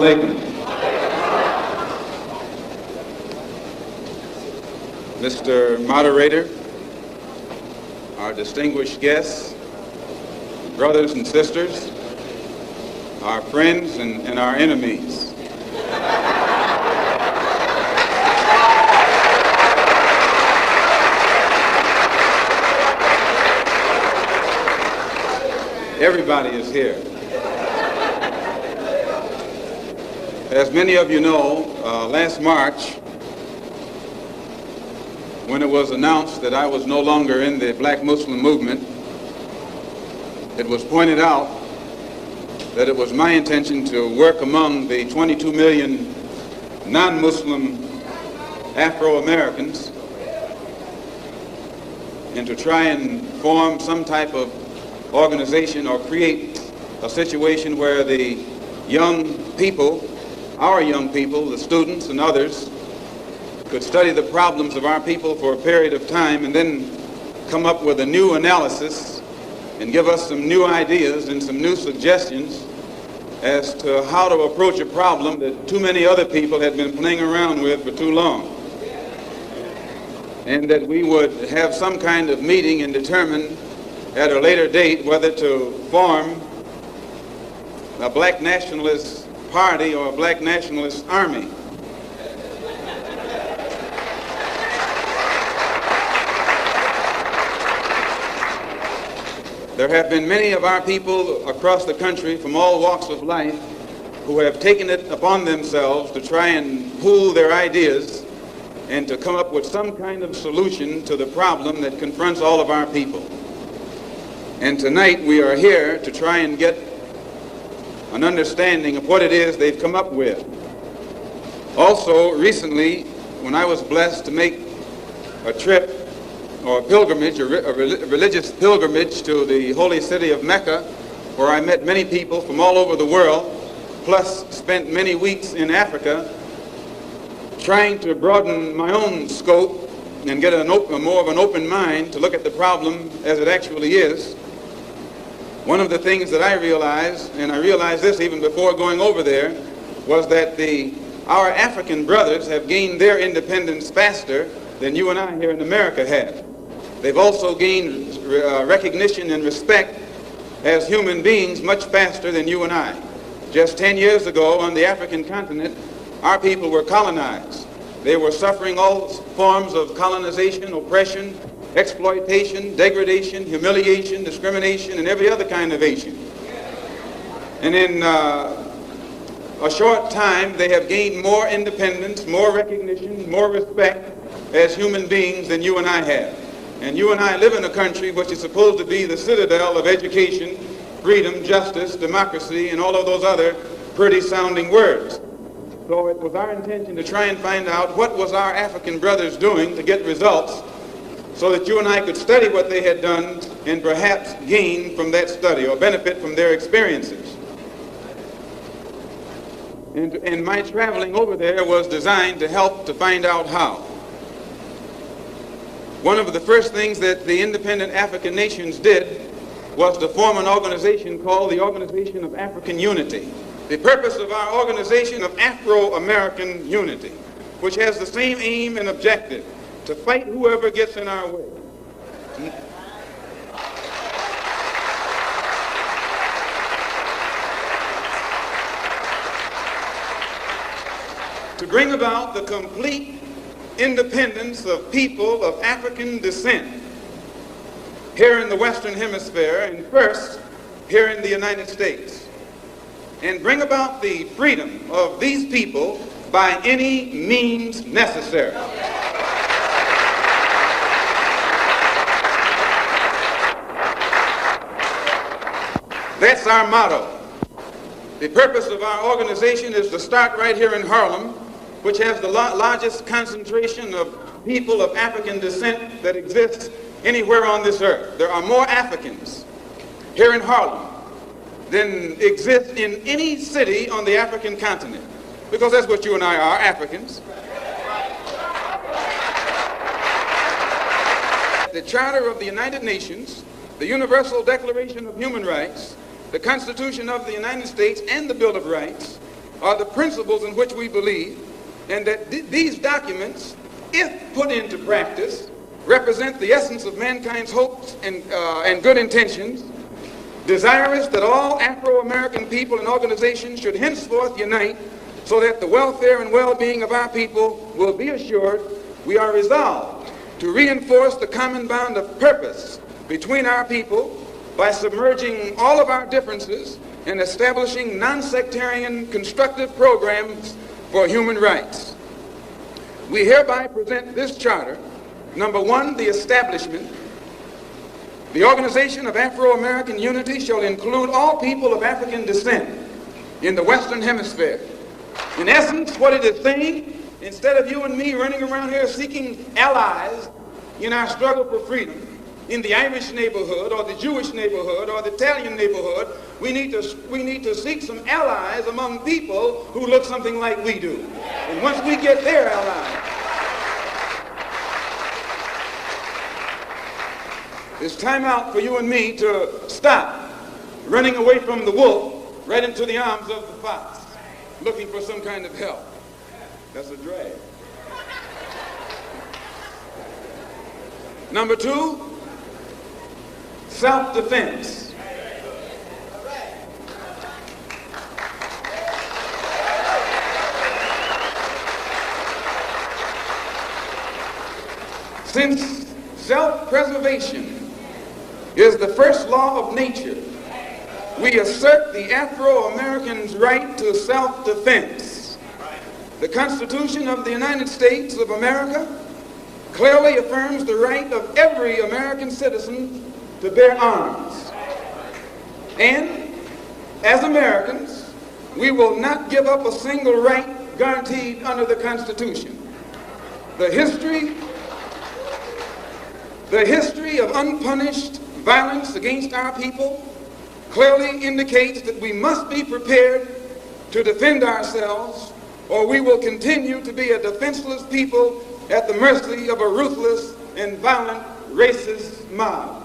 alaikum. Mr. Moderator, our distinguished guests, brothers and sisters, our friends and our enemies. Everybody is here. As many of you know, last March, when it was announced that I was no longer in the Black Muslim movement, it was pointed out that it was my intention to work among the 22 million non-Muslim Afro-Americans and to try and form some type of organization or create a situation where the young people, our young people, the students and others, could study the problems of our people for a period of time and then come up with a new analysis and give us some new ideas and some new suggestions as to how to approach a problem that too many other people had been playing around with for too long. And that we would have some kind of meeting and determine at a later date whether to form a black nationalist party or a black nationalist army. There have been many of our people across the country from all walks of life who have taken it upon themselves to try and pool their ideas and to come up with some kind of solution to the problem that confronts all of our people. And tonight we are here to try and get an understanding of what it is they've come up with. Also, recently, when I was blessed to make a trip or a pilgrimage, a religious pilgrimage to the holy city of Mecca, where I met many people from all over the world, plus spent many weeks in Africa, trying to broaden my own scope and get more of an open mind to look at the problem as it actually is. One of the things that I realized, and I realized this even before going over there, was that our African brothers have gained their independence faster than you and I here in America have. They've also gained recognition and respect as human beings much faster than you and I. Just 10 years ago on the African continent, our people were colonized. They were suffering all forms of colonization, oppression, exploitation, degradation, humiliation, discrimination, and every other kind of ation. And in a short time, they have gained more independence, more recognition, more respect as human beings than you and I have. And you and I live in a country which is supposed to be the citadel of education, freedom, justice, democracy, and all of those other pretty sounding words. So it was our intention to try and find out what was our African brothers doing to get results so that you and I could study what they had done and perhaps gain from that study or benefit from their experiences. And my traveling over there was designed to help to find out how. One of the first things that the independent African nations did was to form an organization called the Organization of African Unity. The purpose of our Organization of Afro-American Unity, which has the same aim and objective, to fight whoever gets in our way. To bring about the complete independence of people of African descent here in the Western Hemisphere, and first here in the United States, and bring about the freedom of these people by any means necessary. That's our motto. The purpose of our organization is to start right here in Harlem, which has the largest concentration of people of African descent that exists anywhere on this earth. There are more Africans here in Harlem than exist in any city on the African continent, because that's what you and I are, Africans. The Charter of the United Nations, the Universal Declaration of Human Rights, the Constitution of the United States, and the Bill of Rights are the principles in which we believe, and that these documents, if put into practice, represent the essence of mankind's hopes and good intentions, desirous that all Afro-American people and organizations should henceforth unite so that the welfare and well-being of our people will be assured. We are resolved to reinforce the common bond of purpose between our people by submerging all of our differences and establishing non-sectarian constructive programs for human rights. We hereby present this charter. Number one, the establishment. The Organization of Afro-American Unity shall include all people of African descent in the Western Hemisphere. In essence, what it is saying, instead of you and me running around here seeking allies in our struggle for freedom, in the Irish neighborhood or the Jewish neighborhood or the Italian neighborhood, we need to seek some allies among people who look something like we do. And once we get their allies, it's time out for you and me to stop running away from the wolf right into the arms of the fox, looking for some kind of help. That's a drag. Number two, self-defense. Since self-preservation is the first law of nature, we assert the Afro-Americans' right to self-defense. The Constitution of the United States of America clearly affirms the right of every American citizen to bear arms. And as Americans, we will not give up a single right guaranteed under the Constitution. The history of unpunished violence against our people clearly indicates that we must be prepared to defend ourselves, or we will continue to be a defenseless people at the mercy of a ruthless and violent racist mob.